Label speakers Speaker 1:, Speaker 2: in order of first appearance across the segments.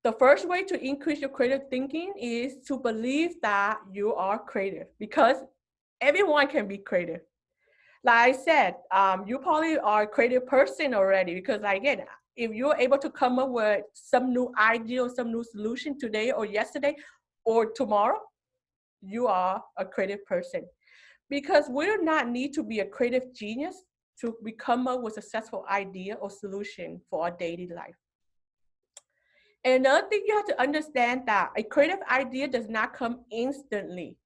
Speaker 1: The first way to increase your creative thinking is to believe that you are creative, because everyone can be creative. Like I said, you probably are a creative person already, because again, if you're able to come up with some new idea or some new solution today or yesterday or tomorrow, you are a creative person. Because we do not need to be a creative genius to come up with a successful idea or solution for our daily life. And another thing, you have to understand that a creative idea does not come instantly.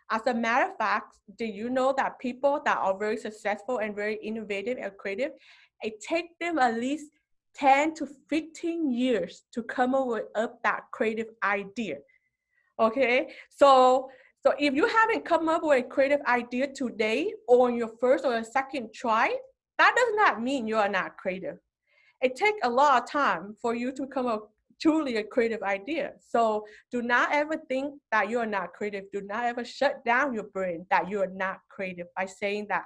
Speaker 1: As a matter of fact, do you know that people that are very successful and very innovative and creative, it takes them at least 10 to 15 years to come up with that creative idea. Okay, so if you haven't come up with a creative idea today or on your first or your second try, that does not mean you are not creative. It takes a lot of time for you to come up truly a creative idea. So do not ever think that you are not creative. Do not ever shut down your brain that you are not creative by saying that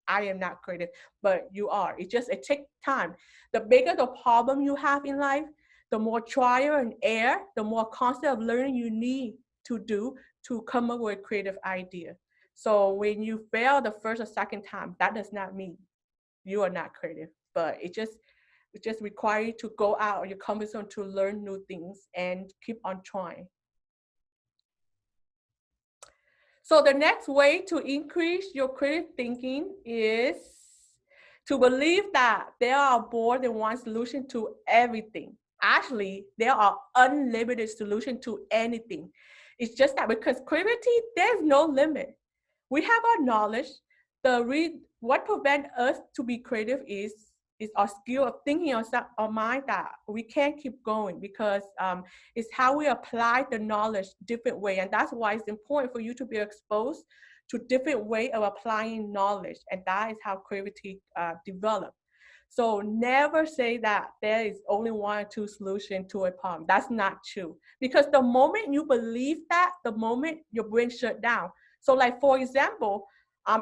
Speaker 1: I am not creative, but you are. It takes time. The bigger the problem you have in life, the more trial and error, the more constant of learning you need to do to come up with a creative idea. So when you fail the first or second time, that does not mean you are not creative, but it just requires you to go out of your comfort zone to learn new things and keep on trying. So the next way to increase your creative thinking is to believe that there are more than one solution to everything. Actually, there are unlimited solutions to anything. It's just that because creativity, there's no limit. We have our knowledge. What prevents us to be creative is our skill of thinking our mind that we can't keep going, because it's how we apply the knowledge different way, and that's why it's important for you to be exposed to different way of applying knowledge, and that is how creativity develops. So never say that there is only one or two solutions to a problem. That's not true, because the moment you believe that, the moment your brain shut down. So like for example,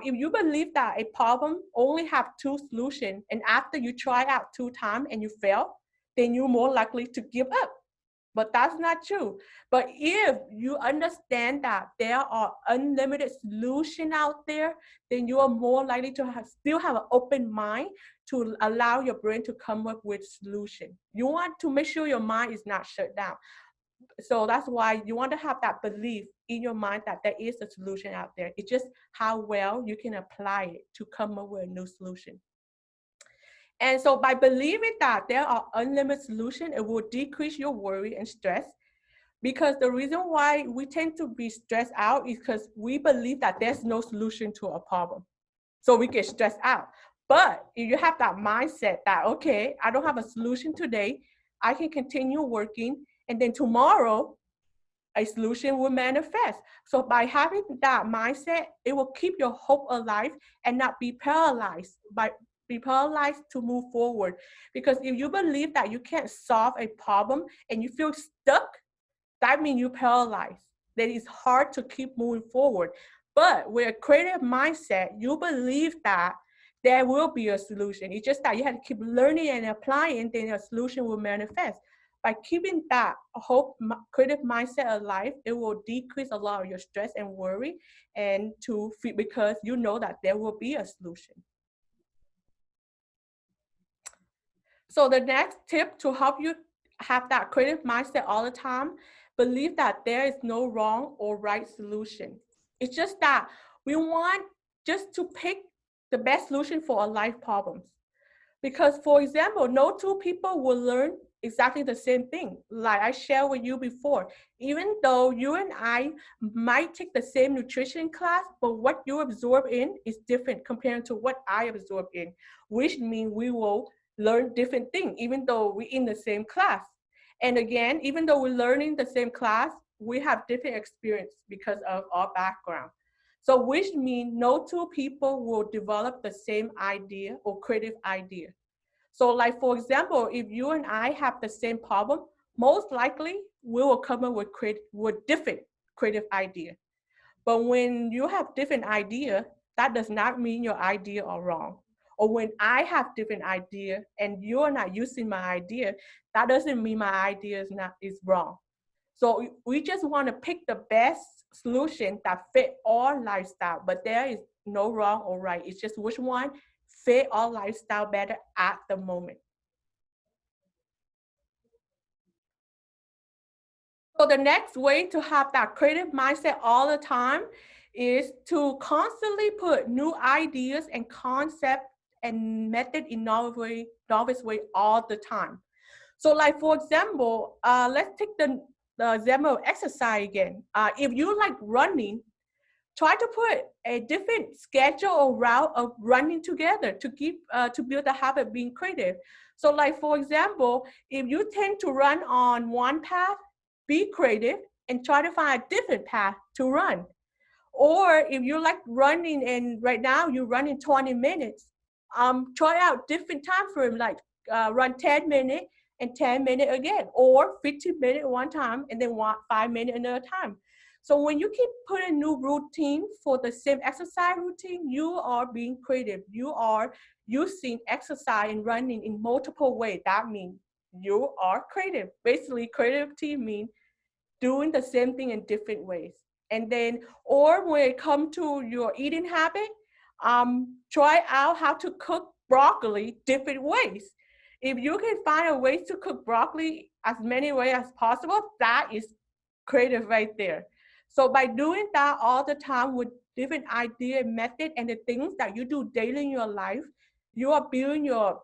Speaker 1: if you believe that a problem only have two solutions, and after you try out 2 times and you fail, then you're more likely to give up. But that's not true. But if you understand that there are unlimited solutions out there, then you are more likely to still have an open mind to allow your brain to come up with solution. You want to make sure your mind is not shut down. So that's why you want to have that belief in your mind that there is a solution out there. It's just how well you can apply it to come up with a new solution. And so by believing that there are unlimited solutions, it will decrease your worry and stress, because the reason why we tend to be stressed out is because we believe that there's no solution to a problem. So we get stressed out. But if you have that mindset that, okay, I don't have a solution today, I can continue working, and then tomorrow a solution will manifest. So by having that mindset, it will keep your hope alive and not be paralyzed to move forward. Because if you believe that you can't solve a problem and you feel stuck, that means you're paralyzed. That it's hard to keep moving forward. But with a creative mindset, you believe that there will be a solution. It's just that you have to keep learning and applying, then a solution will manifest. By keeping that creative mindset alive, it will decrease a lot of your stress and worry, and because you know that there will be a solution. So the next tip to help you have that creative mindset all the time, believe that there is no wrong or right solution. It's just that we want just to pick the best solution for our life problems. Because, for example, no two people will learn exactly the same thing. Like I shared with you before, even though you and I might take the same nutrition class, but what you absorb in is different compared to what I absorb in, which means we will learn different things, even though we're in the same class. And again, even though we're learning the same class, we have different experience because of our background. So which means no two people will develop the same idea or creative idea. So like, for example, if you and I have the same problem, most likely we will come up with different creative idea. But when you have different idea, that does not mean your idea are wrong or when I have different idea and you're not using my idea, that doesn't mean my idea is wrong. So we just want to pick the best solution that fit our lifestyle, but there is no wrong or right. It's just which one fit our lifestyle better at the moment. So the next way to have that creative mindset all the time is to constantly put new ideas and concepts and method in novice way all the time. So like, for example, let's take the example of exercise again. If you like running, try to put a different schedule or route of running together to build the habit of being creative. So like, for example, if you tend to run on one path, be creative and try to find a different path to run. Or if you like running and right now you run in 20 minutes, try out different time frame, like run 10 minutes and 10 minutes again, or 15 minutes one time and then 5 minutes another time. So when you keep putting new routine for the same exercise routine, you are being creative. You are using exercise and running in multiple ways. That means you are creative. Basically, creativity means doing the same thing in different ways. And then, or when it comes to your eating habit, try out how to cook broccoli different ways. If you can find a way to cook broccoli as many ways as possible, that is creative right there. So by doing that all the time with different idea, method, and the things that you do daily in your life, you are building your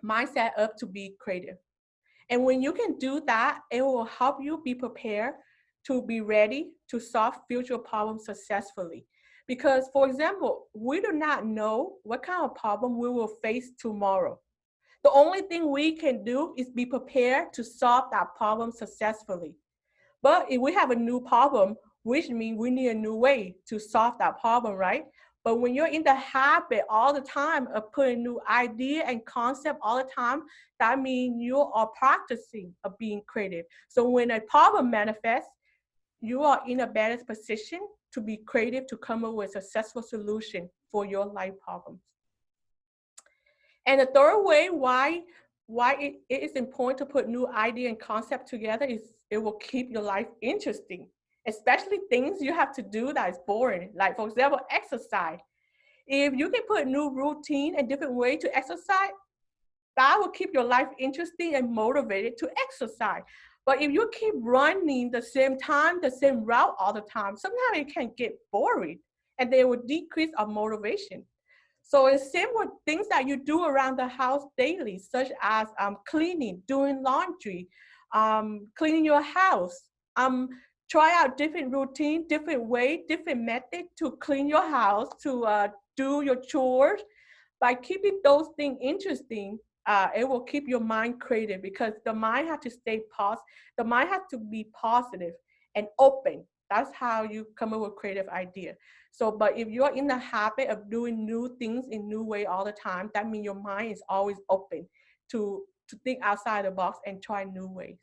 Speaker 1: mindset up to be creative. And when you can do that, it will help you be prepared to be ready to solve future problems successfully. Because, for example, we do not know what kind of problem we will face tomorrow. The only thing we can do is be prepared to solve that problem successfully. But if we have a new problem, which means we need a new way to solve that problem, right? But when you're in the habit all the time of putting new idea and concept all the time, that means you are practicing of being creative. So when a problem manifests, you are in a better position to be creative to come up with a successful solution for your life problems. And the third way why it is important to put new idea and concept together is it will keep your life interesting, especially things you have to do that is boring. Like, for example, exercise. If you can put new routine and different way to exercise, that will keep your life interesting and motivated to exercise. But if you keep running the same time, the same route all the time, sometimes it can get boring and they will decrease our motivation. So it's same with things that you do around the house daily, such as cleaning, doing laundry, cleaning your house. Try out different routine, different way, different method to clean your house, to do your chores. By keeping those things interesting, it will keep your mind creative because the mind has to stay positive. The mind has to be positive and open. That's how you come up with creative idea. So, but if you're in the habit of doing new things in new way all the time, that means your mind is always open to think outside the box and try new ways.